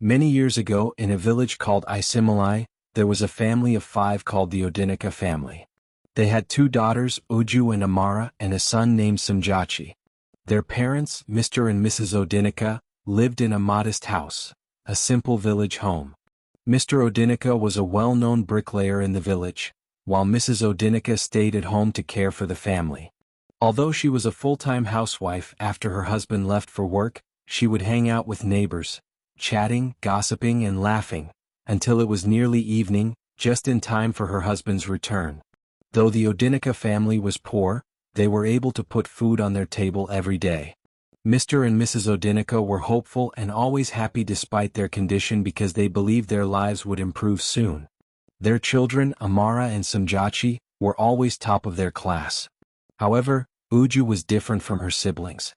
Many years ago, in a village called Akindele, there was a family of 5 called the Akindele family. They had 2 daughters, Uju and Amara, and a son named Samjachi. Their parents, Mr. and Mrs. Akindele, lived in a modest house, a simple village home. Mr. Akindele was a well-known bricklayer in the village, while Mrs. Akindele stayed at home to care for the family. Although she was a full-time housewife, after her husband left for work, she would hang out with neighbors, chatting, gossiping and laughing, until it was nearly evening, just in time for her husband's return. Though the Akindele family was poor, they were able to put food on their table every day. Mr. and Mrs. Akindele were hopeful and always happy despite their condition because they believed their lives would improve soon. Their children, Amara and Samjachi, were always top of their class. However, Uju was different from her siblings.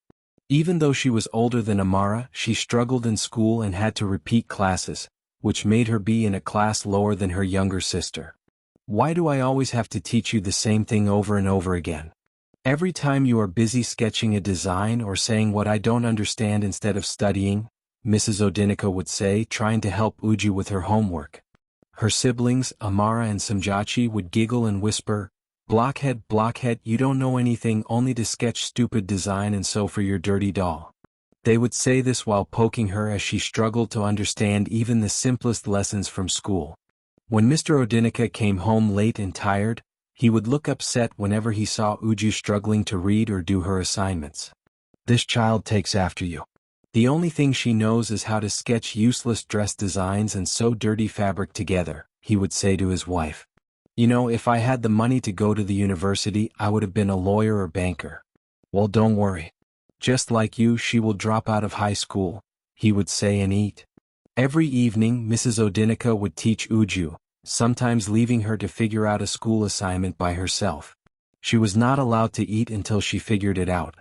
Even though she was older than Amara, she struggled in school and had to repeat classes, which made her be in a class lower than her younger sister. "Why do I always have to teach you the same thing over and over again? Every time you are busy sketching a design or saying what I don't understand instead of studying," Mrs. Akindele would say, trying to help Uju with her homework. Her siblings, Amara and Samjachi, would giggle and whisper, blockhead, you don't know anything, only to sketch stupid design and sew for your dirty doll." They would say this while poking her as she struggled to understand even the simplest lessons from school. When Mr. Akindele came home late and tired, he would look upset whenever he saw Uju struggling to read or do her assignments. "This child takes after you. The only thing she knows is how to sketch useless dress designs and sew dirty fabric together," he would say to his wife. "You know, if I had the money to go to the university, I would have been a lawyer or banker." "Well, don't worry. Just like you, she will drop out of high school," he would say and eat. Every evening, Mrs. Akindele would teach Uju, sometimes leaving her to figure out a school assignment by herself. She was not allowed to eat until she figured it out.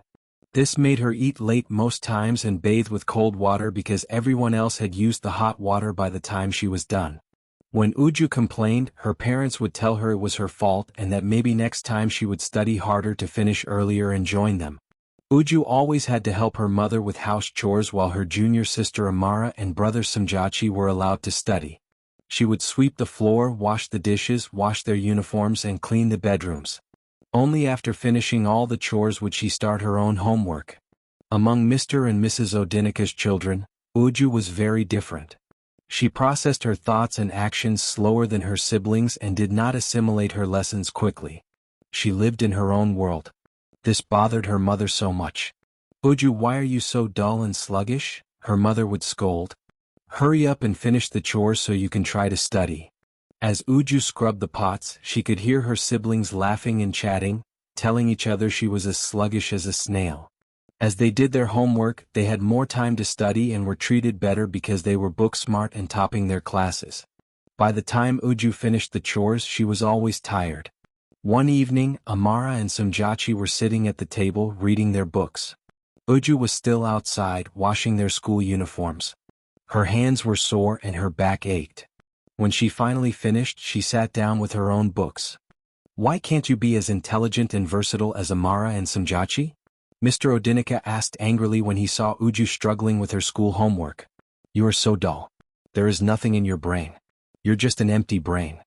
This made her eat late most times and bathe with cold water because everyone else had used the hot water by the time she was done. When Uju complained, her parents would tell her it was her fault and that maybe next time she would study harder to finish earlier and join them. Uju always had to help her mother with house chores while her junior sister Amara and brother Samjachi were allowed to study. She would sweep the floor, wash the dishes, wash their uniforms and clean the bedrooms. Only after finishing all the chores would she start her own homework. Among Mr. and Mrs. Akindele's children, Uju was very different. She processed her thoughts and actions slower than her siblings and did not assimilate her lessons quickly. She lived in her own world. This bothered her mother so much. "Uju, why are you so dull and sluggish?" her mother would scold. "Hurry up and finish the chores so you can try to study." As Uju scrubbed the pots, she could hear her siblings laughing and chatting, telling each other she was as sluggish as a snail. As they did their homework, they had more time to study and were treated better because they were book smart and topping their classes. By the time Uju finished the chores, she was always tired. One evening, Amara and Samjachi were sitting at the table reading their books. Uju was still outside, washing their school uniforms. Her hands were sore and her back ached. When she finally finished, she sat down with her own books. "Why can't you be as intelligent and versatile as Amara and Samjachi?" Mr. Akindele asked angrily when he saw Uju struggling with her school homework. "You are so dull. There is nothing in your brain. You're just an empty brain."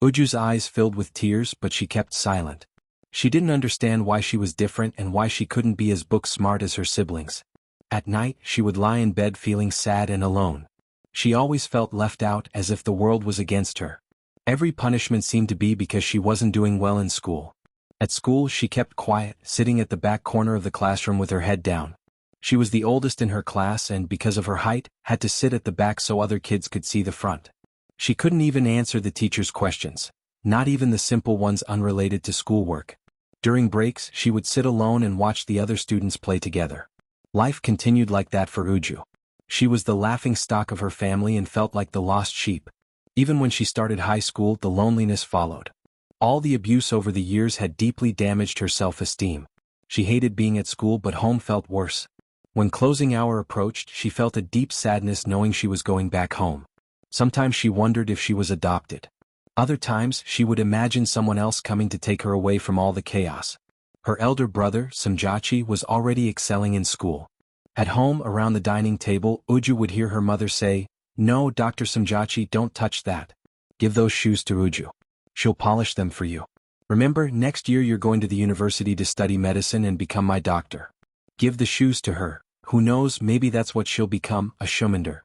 Uju's eyes filled with tears, but she kept silent. She didn't understand why she was different and why she couldn't be as book smart as her siblings. At night, she would lie in bed feeling sad and alone. She always felt left out, as if the world was against her. Every punishment seemed to be because she wasn't doing well in school. At school, she kept quiet, sitting at the back corner of the classroom with her head down. She was the oldest in her class and, because of her height, had to sit at the back so other kids could see the front. She couldn't even answer the teacher's questions, not even the simple ones unrelated to schoolwork. During breaks, she would sit alone and watch the other students play together. Life continued like that for Uju. She was the laughingstock of her family and felt like the lost sheep. Even when she started high school, the loneliness followed. All the abuse over the years had deeply damaged her self-esteem. She hated being at school, but home felt worse. When closing hour approached, she felt a deep sadness knowing she was going back home. Sometimes she wondered if she was adopted. Other times, she would imagine someone else coming to take her away from all the chaos. Her elder brother, Samjachi, was already excelling in school. At home, around the dining table, Uju would hear her mother say, No, Dr. Samjachi, don't touch that. Give those shoes to Uju. She'll polish them for you. Remember, next year you're going to the university to study medicine and become my doctor. Give the shoes to her. Who knows, maybe that's what she'll become, a shumander.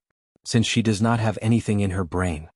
Since she does not have anything in her brain.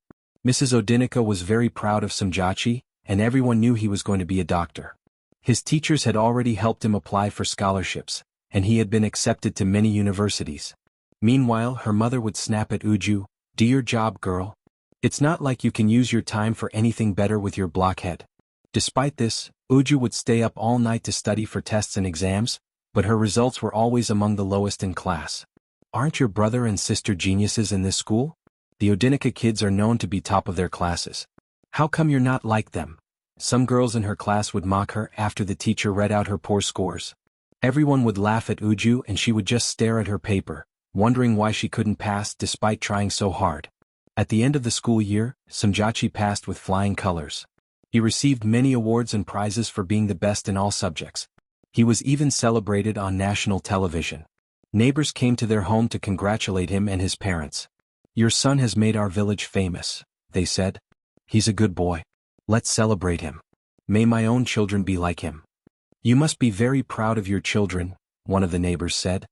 Mrs. Odinica was very proud of Samjachi, and everyone knew he was going to be a doctor. His teachers had already helped him apply for scholarships, and he had been accepted to many universities. Meanwhile, her mother would snap at Uju, "Do your job, girl. It's not like you can use your time for anything better with your blockhead." Despite this, Uju would stay up all night to study for tests and exams, but her results were always among the lowest in class. Aren't your brother and sister geniuses in this school? The Odinica kids are known to be top of their classes. How come you're not like them? Some girls in her class would mock her after the teacher read out her poor scores. Everyone would laugh at Uju and she would just stare at her paper, wondering why she couldn't pass despite trying so hard. At the end of the school year, Samjachi passed with flying colors. He received many awards and prizes for being the best in all subjects. He was even celebrated on national television. Neighbors came to their home to congratulate him and his parents. "Your son has made our village famous," they said. "He's a good boy. Let's celebrate him. May my own children be like him." "You must be very proud of your children," one of the neighbors said.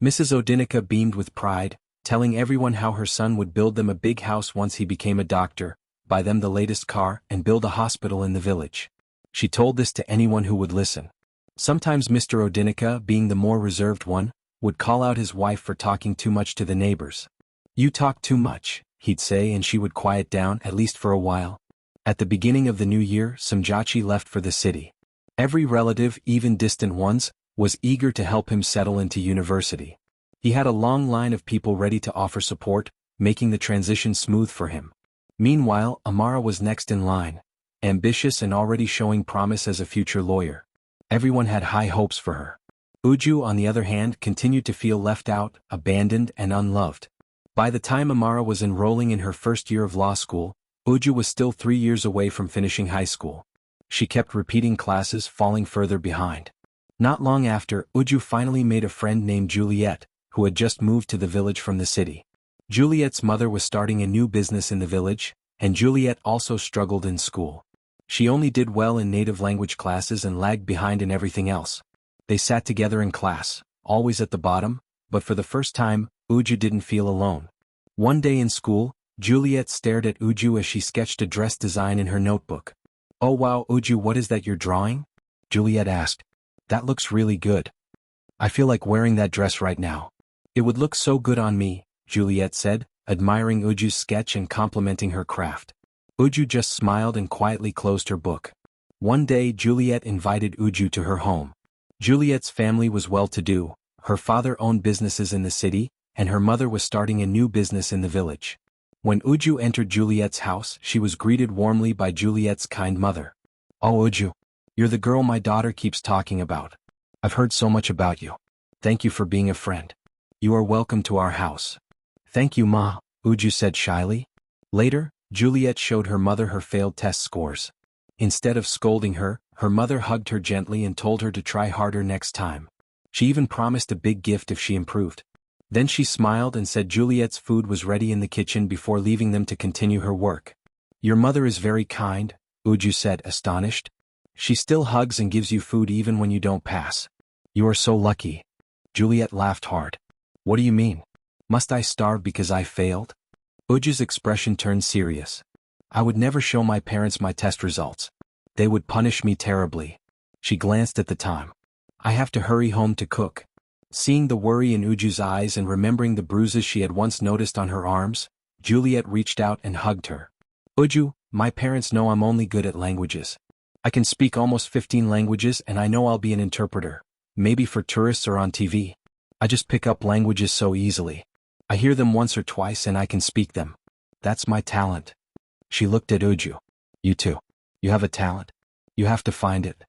Mrs. Odinica beamed with pride, telling everyone how her son would build them a big house once he became a doctor, buy them the latest car, and build a hospital in the village. She told this to anyone who would listen. Sometimes Mr. Odinica, being the more reserved one, would call out his wife for talking too much to the neighbors. "You talk too much," he'd say, and she would quiet down, at least for a while. At the beginning of the new year, Samjachi left for the city. Every relative, even distant ones, was eager to help him settle into university. He had a long line of people ready to offer support, making the transition smooth for him. Meanwhile, Amara was next in line, ambitious and already showing promise as a future lawyer. Everyone had high hopes for her. Uju, on the other hand, continued to feel left out, abandoned, and unloved. By the time Amara was enrolling in her first year of law school, Uju was still 3 years away from finishing high school. She kept repeating classes, falling further behind. Not long after, Uju finally made a friend named Juliet, who had just moved to the village from the city. Juliet's mother was starting a new business in the village, and Juliet also struggled in school. She only did well in native language classes and lagged behind in everything else. They sat together in class, always at the bottom, but for the first time, Uju didn't feel alone. One day in school, Juliet stared at Uju as she sketched a dress design in her notebook. "Oh wow, Uju, what is that you're drawing?" Juliet asked. "That looks really good. I feel like wearing that dress right now." "It would look so good on me," Juliet said, admiring Uju's sketch and complimenting her craft. Uju just smiled and quietly closed her book. One day Juliet invited Uju to her home. Juliet's family was well-to-do, her father owned businesses in the city, and her mother was starting a new business in the village. When Uju entered Juliet's house, she was greeted warmly by Juliet's kind mother. "Oh Uju, you're the girl my daughter keeps talking about. I've heard so much about you. Thank you for being a friend. You are welcome to our house." "Thank you, Ma," Uju said shyly. Later, Juliet showed her mother her failed test scores. Instead of scolding her, her mother hugged her gently and told her to try harder next time. She even promised a big gift if she improved. Then she smiled and said Juliet's food was ready in the kitchen before leaving them to continue her work. "Your mother is very kind," Uju said, astonished. "She still hugs and gives you food even when you don't pass. You are so lucky." Juliet laughed hard. "What do you mean? Must I starve because I failed?" Uju's expression turned serious. "I would never show my parents my test results. They would punish me terribly." She glanced at the time. "I have to hurry home to cook." Seeing the worry in Uju's eyes and remembering the bruises she had once noticed on her arms, Juliet reached out and hugged her. "Uju, my parents know I'm only good at languages. I can speak almost 15 languages and I know I'll be an interpreter, maybe for tourists or on TV. I just pick up languages so easily. I hear them once or twice and I can speak them. That's my talent." She looked at Uju. "You too. You have a talent. You have to find it.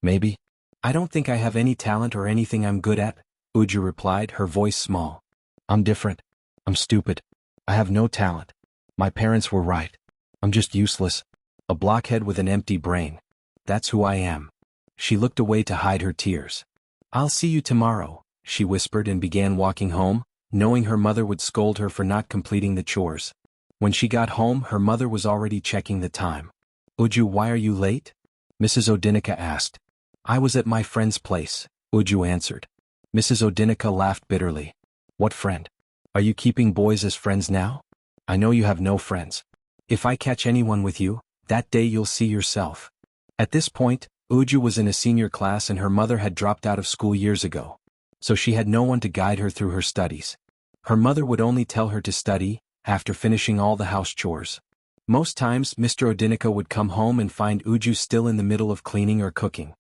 Maybe." "I don't think I have any talent or anything I'm good at," Uju replied, her voice small. "I'm different. I'm stupid. I have no talent. My parents were right. I'm just useless. A blockhead with an empty brain. That's who I am." She looked away to hide her tears. "I'll see you tomorrow," she whispered and began walking home, knowing her mother would scold her for not completing the chores. When she got home, her mother was already checking the time. "Uju, why are you late?" Mrs. Odinica asked. "I was at my friend's place," Uju answered. Mrs. Odinica laughed bitterly. "What friend? Are you keeping boys as friends now? I know you have no friends. If I catch anyone with you, that day you'll see yourself." At this point, Uju was in a senior class and her mother had dropped out of school years ago. So she had no one to guide her through her studies. Her mother would only tell her to study, after finishing all the house chores. Most times Mr. Odinica would come home and find Uju still in the middle of cleaning or cooking.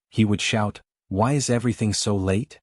He would shout, "Why is everything so late?"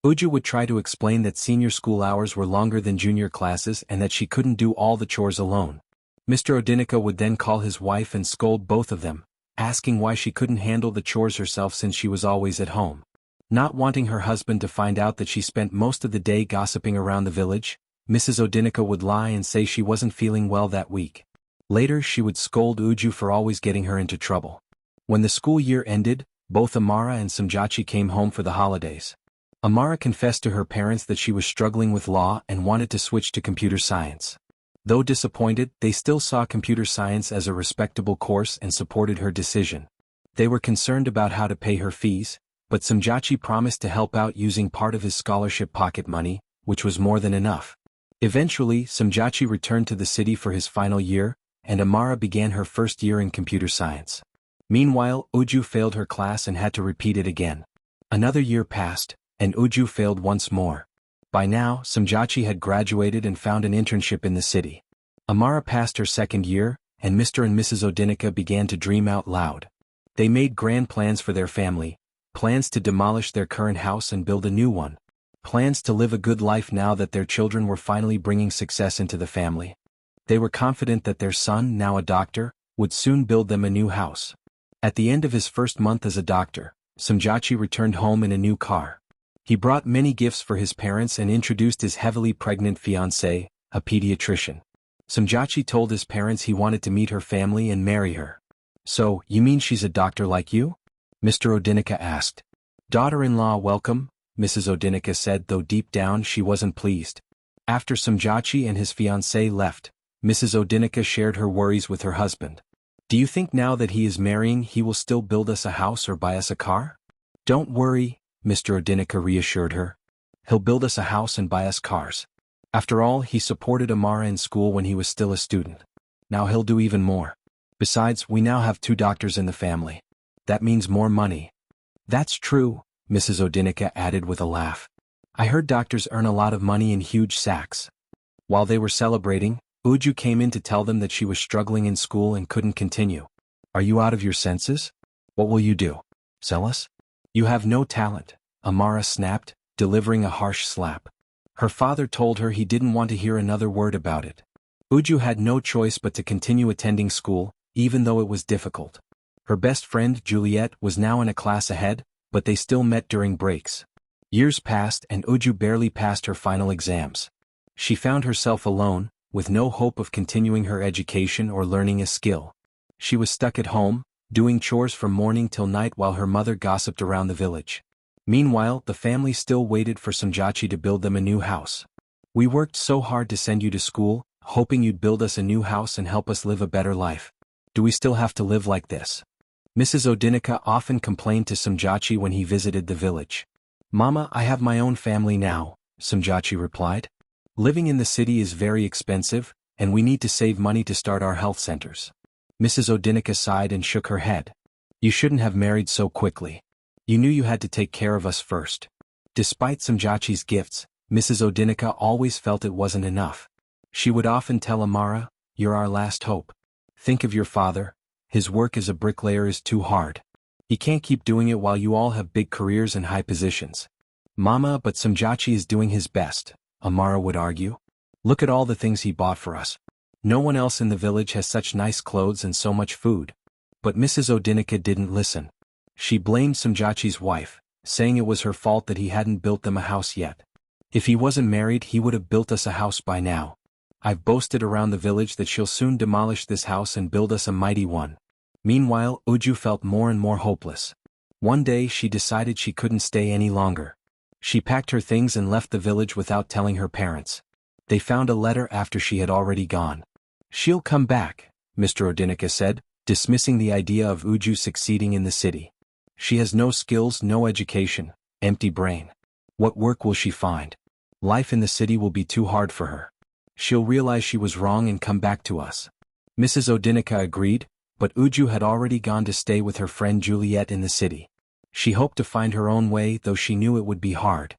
Uju would try to explain that senior school hours were longer than junior classes and that she couldn't do all the chores alone. Mr. Odinica would then call his wife and scold both of them, asking why she couldn't handle the chores herself since she was always at home. Not wanting her husband to find out that she spent most of the day gossiping around the village, Mrs. Odinica would lie and say she wasn't feeling well that week. Later she would scold Uju for always getting her into trouble. When the school year ended, both Amara and Samjachi came home for the holidays. Amara confessed to her parents that she was struggling with law and wanted to switch to computer science. Though disappointed, they still saw computer science as a respectable course and supported her decision. They were concerned about how to pay her fees, but Samjachi promised to help out using part of his scholarship pocket money, which was more than enough. Eventually, Samjachi returned to the city for his final year, and Amara began her first year in computer science. Meanwhile, Uju failed her class and had to repeat it again. Another year passed, and Uju failed once more. By now, Samjachi had graduated and found an internship in the city. Amara passed her second year, and Mr. and Mrs. Odinica began to dream out loud. They made grand plans for their family, plans to demolish their current house and build a new one, plans to live a good life now that their children were finally bringing success into the family. They were confident that their son, now a doctor, would soon build them a new house. At the end of his first month as a doctor, Samjachi returned home in a new car. He brought many gifts for his parents and introduced his heavily pregnant fiancée, a pediatrician. Samjachi told his parents he wanted to meet her family and marry her. "So, you mean she's a doctor like you?" Mr. Odinica asked. "Daughter-in-law welcome," Mrs. Odinica said, though deep down she wasn't pleased. After Samjachi and his fiancée left, Mrs. Odinica shared her worries with her husband. "Do you think now that he is marrying he will still build us a house or buy us a car?" "Don't worry," Mr. Odinica reassured her. "He'll build us a house and buy us cars. After all, he supported Amara in school when he was still a student. Now he'll do even more. Besides, we now have 2 doctors in the family. That means more money." "That's true," Mrs. Odinica added with a laugh. "I heard doctors earn a lot of money in huge sacks." While they were celebrating, Uju came in to tell them that she was struggling in school and couldn't continue. "Are you out of your senses? What will you do? Sell us? You have no talent," Amara snapped, delivering a harsh slap. Her father told her he didn't want to hear another word about it. Uju had no choice but to continue attending school, even though it was difficult. Her best friend, Juliet, was now in a class ahead, but they still met during breaks. Years passed and Uju barely passed her final exams. She found herself alone, with no hope of continuing her education or learning a skill. She was stuck at home, doing chores from morning till night while her mother gossiped around the village. Meanwhile, the family still waited for Samjachi to build them a new house. "We worked so hard to send you to school, hoping you'd build us a new house and help us live a better life. Do we still have to live like this?" Mrs. Odinica often complained to Samjachi when he visited the village. "Mama, I have my own family now," Samjachi replied. "Living in the city is very expensive, and we need to save money to start our health centers." Mrs. Odinica sighed and shook her head. "You shouldn't have married so quickly. You knew you had to take care of us first." Despite Samjachi's gifts, Mrs. Odinica always felt it wasn't enough. She would often tell Amara, "You're our last hope. Think of your father. His work as a bricklayer is too hard. He can't keep doing it while you all have big careers and high positions." "Mama, but Samjachi is doing his best," Amara would argue. "Look at all the things he bought for us. No one else in the village has such nice clothes and so much food." But Mrs. Odinica didn't listen. She blamed Samjachi's wife, saying it was her fault that he hadn't built them a house yet. "If he wasn't married he would have built us a house by now. I've boasted around the village that she'll soon demolish this house and build us a mighty one." Meanwhile, Uju felt more and more hopeless. One day she decided she couldn't stay any longer. She packed her things and left the village without telling her parents. They found a letter after she had already gone. "She'll come back," Mr. Odinica said, dismissing the idea of Uju succeeding in the city. "She has no skills, no education, empty brain. What work will she find? Life in the city will be too hard for her. She'll realize she was wrong and come back to us." Mrs. Odinica agreed, but Uju had already gone to stay with her friend Juliet in the city. She hoped to find her own way, though she knew it would be hard.